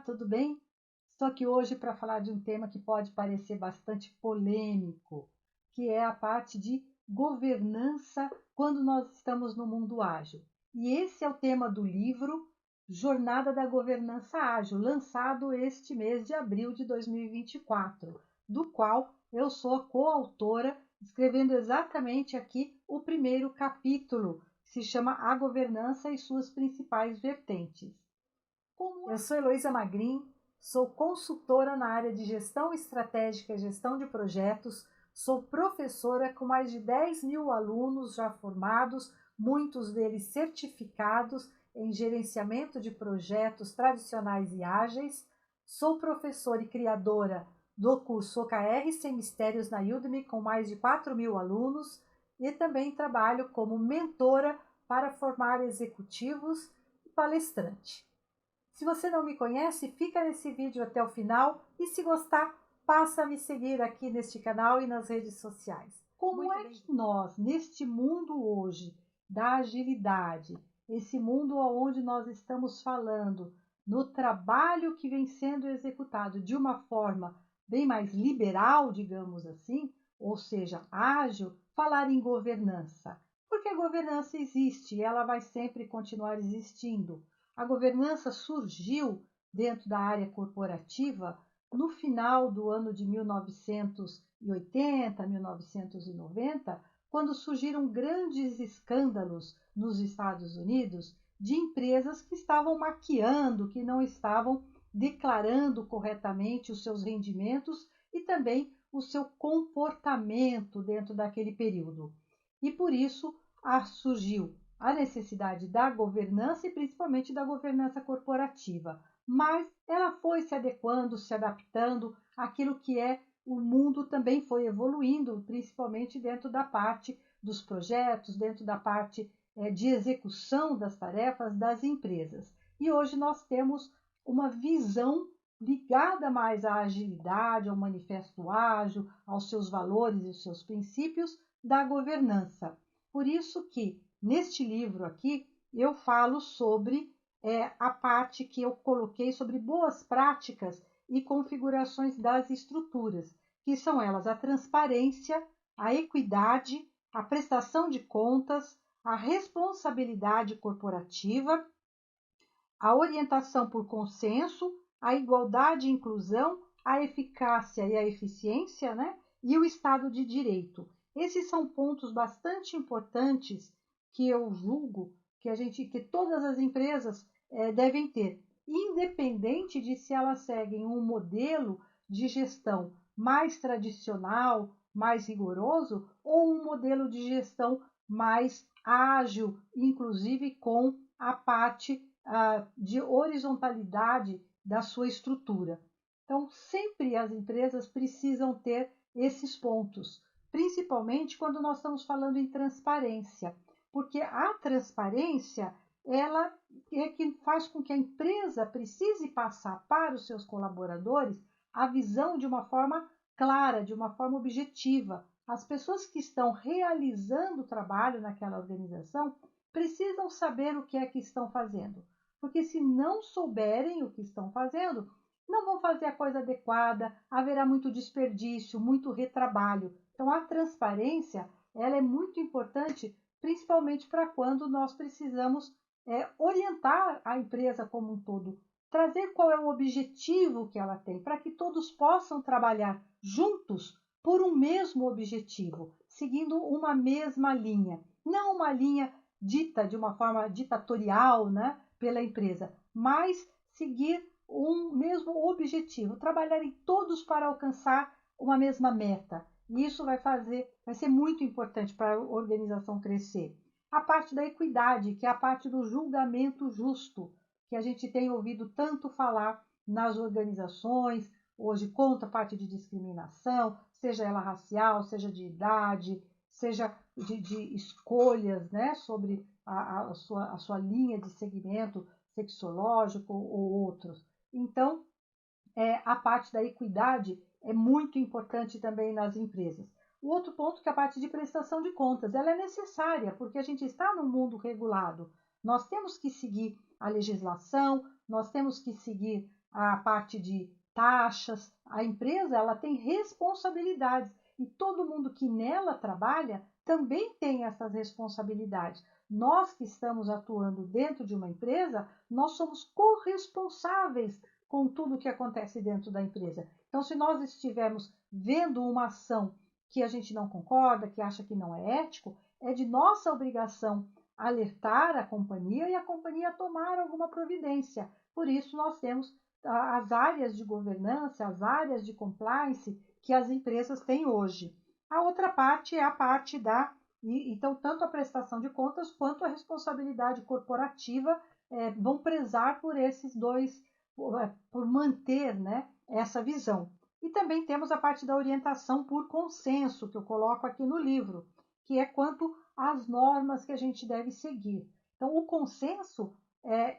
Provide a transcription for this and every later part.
tudo bem? Estou aqui hoje para falar de um tema que pode parecer bastante polêmico, que é a parte de governança quando nós estamos no mundo ágil. E esse é o tema do livro Jornada da Governança Ágil, lançado este mês de abril de 2024, do qual eu sou a coautora, escrevendo exatamente aqui o primeiro capítulo, que se chama A Governança e Suas Principais Vertentes. Eu sou Heloísa Magrin, sou consultora na área de gestão estratégica e gestão de projetos, sou professora com mais de 10 mil alunos já formados, muitos deles certificados em gerenciamento de projetos tradicionais e ágeis, sou professora e criadora do curso OKR Sem Mistérios na Udemy com mais de 4 mil alunos e também trabalho como mentora para formar executivos e palestrante. Se você não me conhece, fica nesse vídeo até o final e se gostar, passa a me seguir aqui neste canal e nas redes sociais. Como é que nós, neste mundo hoje da agilidade, esse mundo onde nós estamos falando no trabalho que vem sendo executado de uma forma bem mais liberal, digamos assim, ou seja, ágil, falar em governança? Porque a governança existe e ela vai sempre continuar existindo. A governança surgiu dentro da área corporativa no final do ano de 1980, 1990, quando surgiram grandes escândalos nos Estados Unidos de empresas que estavam maquiando, que não estavam declarando corretamente os seus rendimentos e também o seu comportamento dentro daquele período. E por isso surgiu a necessidade da governança e principalmente da governança corporativa, mas ela foi se adequando, se adaptando àquilo que o mundo também foi evoluindo, principalmente dentro da parte dos projetos, dentro da parte de execução das tarefas das empresas. E hoje nós temos uma visão ligada mais à agilidade, ao manifesto ágil, aos seus valores e os seus princípios da governança. Por isso que neste livro aqui, eu falo sobre a parte que eu coloquei sobre boas práticas e configurações das estruturas, que são elas a transparência, a equidade, a prestação de contas, a responsabilidade corporativa, a orientação por consenso, a igualdade e inclusão, a eficácia e a eficiência, né? E o Estado de Direito. Esses são pontos bastante importantes que eu julgo que todas as empresas devem ter, independente de se elas seguem um modelo de gestão mais tradicional, mais rigoroso, ou um modelo de gestão mais ágil, inclusive com a parte de horizontalidade da sua estrutura. Então, sempre as empresas precisam ter esses pontos, principalmente quando nós estamos falando em transparência, porque a transparência ela é que faz com que a empresa precise passar para os seus colaboradores a visão de uma forma clara, de uma forma objetiva. As pessoas que estão realizando o trabalho naquela organização precisam saber o que é que estão fazendo, porque se não souberem o que estão fazendo, não vão fazer a coisa adequada, haverá muito desperdício, muito retrabalho. Então, a transparência ela é muito importante, principalmente para quando nós precisamos orientar a empresa como um todo, trazer qual é o objetivo que ela tem, para que todos possam trabalhar juntos por um mesmo objetivo, seguindo uma mesma linha, não uma linha dita de uma forma ditatorial, né, pela empresa, mas seguir um mesmo objetivo, trabalharem todos para alcançar uma mesma meta. E isso vai ser muito importante para a organização crescer. A parte da equidade, que é a parte do julgamento justo, que a gente tem ouvido tanto falar nas organizações, hoje contra a parte de discriminação, seja ela racial, seja de idade, seja de escolhas, né, sobre a sua linha de segmento sexológico ou outros. Então, a parte da equidade é muito importante também nas empresas. O outro ponto que é a parte de prestação de contas, ela é necessária, porque a gente está num mundo regulado. Nós temos que seguir a legislação, nós temos que seguir a parte de taxas. A empresa ela tem responsabilidades e todo mundo que nela trabalha também tem essas responsabilidades. Nós que estamos atuando dentro de uma empresa, nós somos corresponsáveis com tudo que acontece dentro da empresa. Então, se nós estivermos vendo uma ação que a gente não concorda, que acha que não é ético, é de nossa obrigação alertar a companhia e a companhia tomar alguma providência. Por isso, nós temos as áreas de governança, as áreas de compliance que as empresas têm hoje. A outra parte é a parte então, tanto a prestação de contas quanto a responsabilidade corporativa vão prezar por esses dois, por manter, né, essa visão. E também temos a parte da orientação por consenso, que eu coloco aqui no livro, que é quanto às normas que a gente deve seguir. Então, o consenso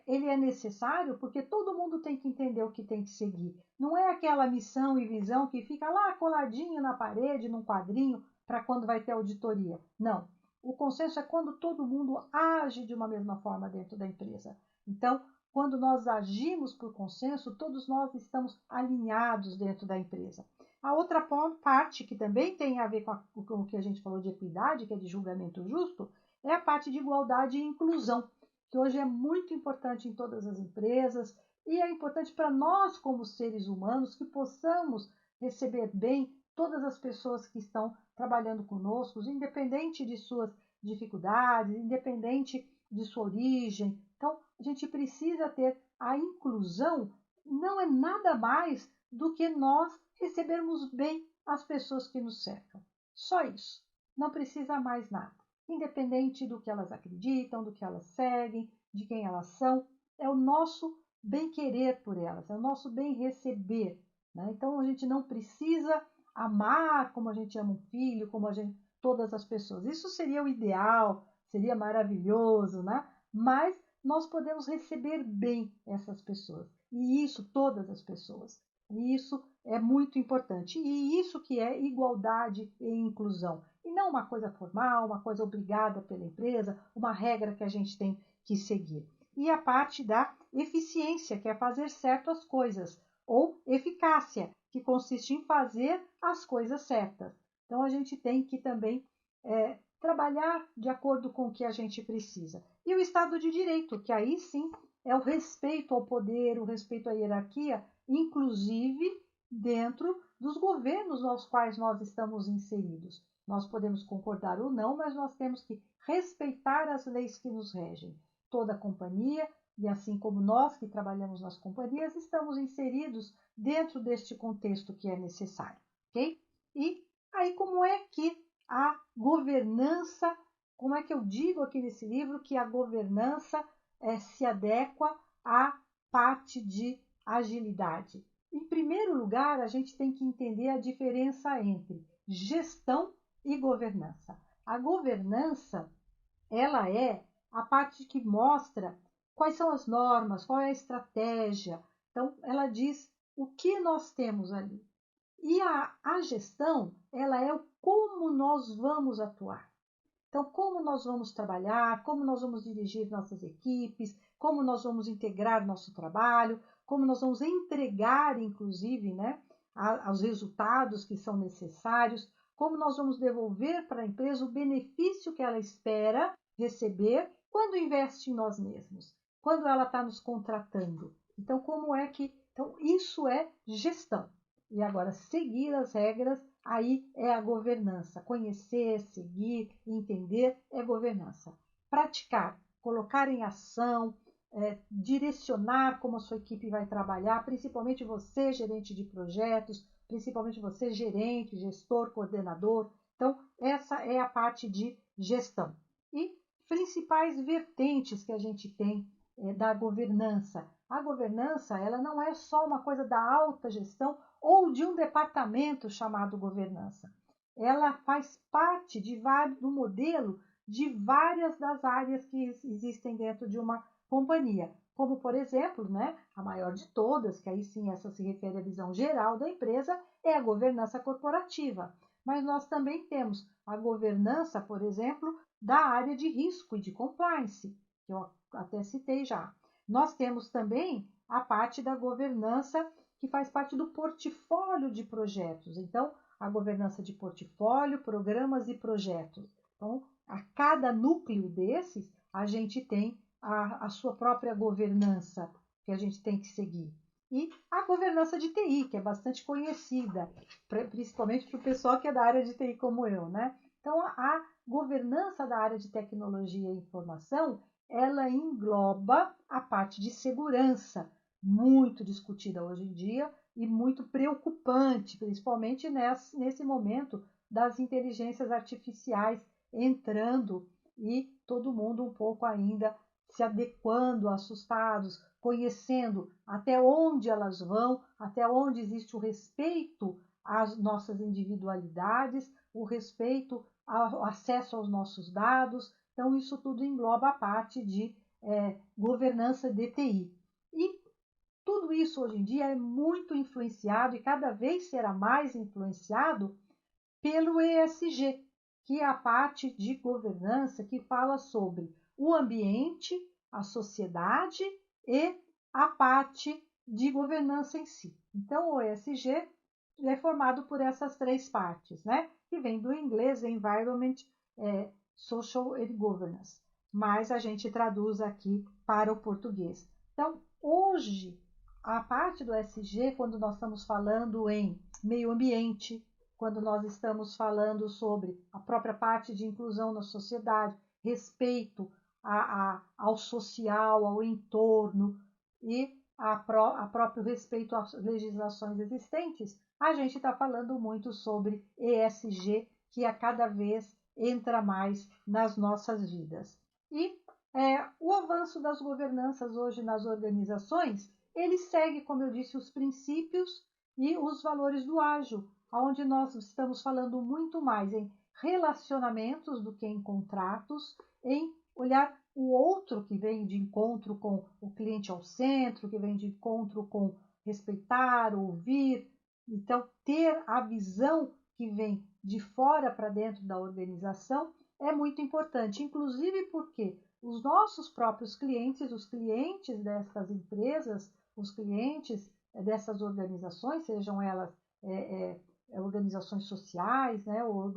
ele é necessário porque todo mundo tem que entender o que tem que seguir. Não é aquela missão e visão que fica lá coladinho na parede, num quadrinho, para quando vai ter auditoria. Não. O consenso é quando todo mundo age de uma mesma forma dentro da empresa. Então, quando nós agimos por consenso, todos nós estamos alinhados dentro da empresa. A outra parte, que também tem a ver com o que a gente falou de equidade, que é de julgamento justo, é a parte de igualdade e inclusão, que hoje é muito importante em todas as empresas e é importante para nós, como seres humanos, que possamos receber bem todas as pessoas que estão trabalhando conosco, independente de suas dificuldades, independente de sua origem. Então, a gente precisa ter a inclusão, não é nada mais do que nós recebermos bem as pessoas que nos cercam. Só isso. Não precisa mais nada. Independente do que elas acreditam, do que elas seguem, de quem elas são, é o nosso bem-querer por elas, é o nosso bem-receber. Né? Então, a gente não precisa amar como a gente ama um filho, como todas as pessoas. Isso seria o ideal, seria maravilhoso, né? Mas nós podemos receber bem essas pessoas. E isso, todas as pessoas. E isso é muito importante. E isso que é igualdade e inclusão. E não uma coisa formal, uma coisa obrigada pela empresa, uma regra que a gente tem que seguir. E a parte da eficiência, que é fazer certo as coisas, ou eficácia, que consiste em fazer as coisas certas. Então, a gente tem que também trabalhar de acordo com o que a gente precisa. E o Estado de Direito, que aí sim é o respeito ao poder, o respeito à hierarquia, inclusive dentro dos governos aos quais nós estamos inseridos. Nós podemos concordar ou não, mas nós temos que respeitar as leis que nos regem. Toda companhia, e assim como nós que trabalhamos nas companhias, estamos inseridos dentro deste contexto que é necessário, ok? E aí como é que a governança, como é que eu digo aqui nesse livro que a governança se adequa à parte de agilidade? Em primeiro lugar, a gente tem que entender a diferença entre gestão e governança. A governança, ela é a parte que mostra quais são as normas, qual é a estratégia. Então, ela diz o que nós temos ali. E a gestão, ela é o como nós vamos atuar. Então, como nós vamos trabalhar, como nós vamos dirigir nossas equipes, como nós vamos integrar nosso trabalho, como nós vamos entregar, inclusive, né, os resultados que são necessários, como nós vamos devolver para a empresa o benefício que ela espera receber quando investe em nós mesmos, quando ela está nos contratando. Então, Então, isso é gestão. E agora, seguir as regras, aí é a governança. Conhecer, seguir, entender é governança. Praticar, colocar em ação, direcionar como a sua equipe vai trabalhar, principalmente você, gerente de projetos, principalmente você, gerente, gestor, coordenador. Então, essa é a parte de gestão. E principais vertentes que a gente tem da governança. A governança, ela não é só uma coisa da alta gestão ou de um departamento chamado governança. Ela faz parte do modelo de várias das áreas que existem dentro de uma companhia, como, por exemplo, né, a maior de todas, que aí sim essa se refere à visão geral da empresa, é a governança corporativa. Mas nós também temos a governança, por exemplo, da área de risco e de compliance, que eu até citei já. Nós temos também a parte da governança, que faz parte do portfólio de projetos. Então, a governança de portfólio, programas e projetos. Então, a cada núcleo desses, a gente tem a sua própria governança que a gente tem que seguir. E a governança de TI, que é bastante conhecida, principalmente para o pessoal que é da área de TI como eu, né? Então, a governança da área de tecnologia e informação, ela engloba a parte de segurança, muito discutida hoje em dia e muito preocupante, principalmente nesse momento das inteligências artificiais entrando e todo mundo um pouco ainda se adequando, assustados, conhecendo até onde elas vão, até onde existe o respeito às nossas individualidades, o respeito ao acesso aos nossos dados. Então, isso tudo engloba a parte de governança de TI. E tudo isso hoje em dia é muito influenciado e cada vez será mais influenciado pelo ESG, que é a parte de governança que fala sobre o ambiente, a sociedade e a parte de governança em si. Então, o ESG é formado por essas três partes, né? Que vem do inglês Environment, Social and Governance, mas a gente traduz aqui para o português. Então, hoje, a parte do ESG, quando nós estamos falando em meio ambiente, quando nós estamos falando sobre a própria parte de inclusão na sociedade, respeito ao social, ao entorno e a próprio respeito às legislações existentes, a gente está falando muito sobre ESG, que a cada vez entra mais nas nossas vidas. E o avanço das governanças hoje nas organizações, ele segue, como eu disse, os princípios e os valores do ágil, onde nós estamos falando muito mais em relacionamentos do que em contratos, em olhar o outro que vem de encontro com o cliente ao centro, que vem de encontro com respeitar, ouvir. Então, ter a visão que vem de fora para dentro da organização é muito importante, inclusive porque os nossos próprios clientes, os clientes dessas empresas, os clientes dessas organizações, sejam elas organizações sociais, né, ou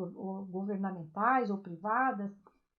governamentais ou privadas,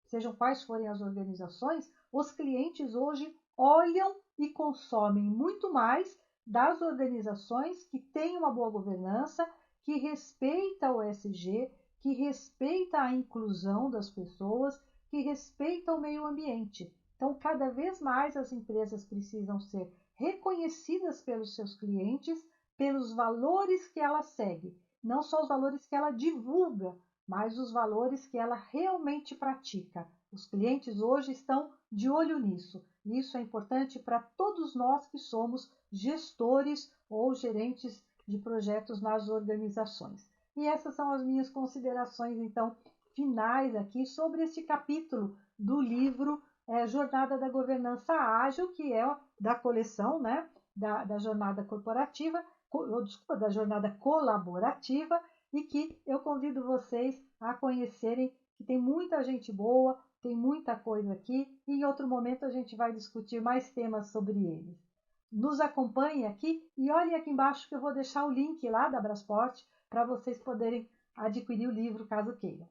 sejam quais forem as organizações, os clientes hoje olham e consomem muito mais das organizações que têm uma boa governança, que respeita o ESG, que respeita a inclusão das pessoas, que respeita o meio ambiente. Então, cada vez mais as empresas precisam ser reconhecidas pelos seus clientes, pelos valores que ela segue, não só os valores que ela divulga, mas os valores que ela realmente pratica. Os clientes hoje estão de olho nisso. E isso é importante para todos nós que somos gestores ou gerentes de projetos nas organizações. E essas são as minhas considerações, então, finais aqui sobre este capítulo do livro Jornada da Governança Ágil, que é da coleção, né, da jornada corporativa, desculpa, da jornada colaborativa, e que eu convido vocês a conhecerem, que tem muita gente boa, tem muita coisa aqui, e em outro momento a gente vai discutir mais temas sobre eles. Nos acompanhe aqui e olhem aqui embaixo que eu vou deixar o link lá da Brasport para vocês poderem adquirir o livro caso queiram.